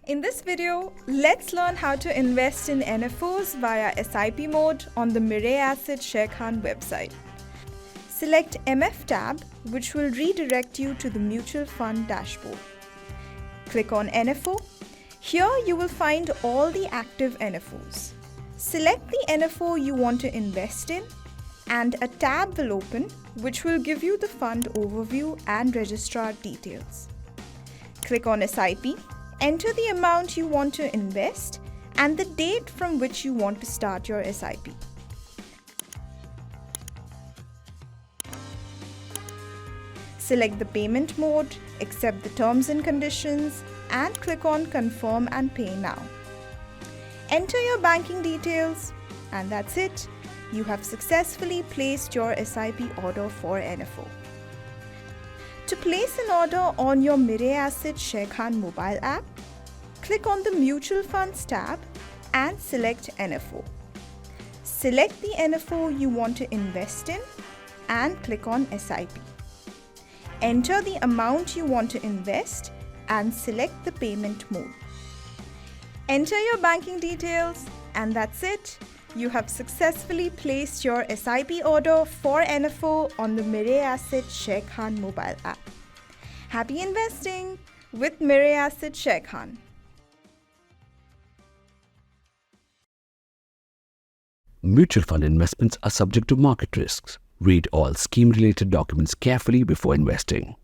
In this video, let's learn how to invest in NFOs via SIP mode on the Mirae Asset Sharekhan website. Select MF tab, which will redirect you to the mutual fund dashboard. Click on NFO. Here you will find all the active NFOs. Select the NFO you want to invest in, and a tab will open which will give you the fund overview and registrar details. Click on SIP, enter the amount you want to invest and the date from which you want to start your SIP. Select the payment mode, accept the terms and conditions, and click on Confirm and Pay Now. Enter your banking details, and that's it. You have successfully placed your SIP order for NFO. To place an order on your Mirae Asset Sharekhan mobile app, click on the Mutual Funds tab and select NFO. Select the NFO you want to invest in and click on SIP. Enter the amount you want to invest and select the payment mode. Enter your banking details, and that's it. You have successfully placed your SIP order for NFO on the Mirae Asset Sharekhan mobile app. Happy investing with Mirae Asset Sharekhan. Mutual fund investments are subject to market risks. Read all scheme-related documents carefully before investing.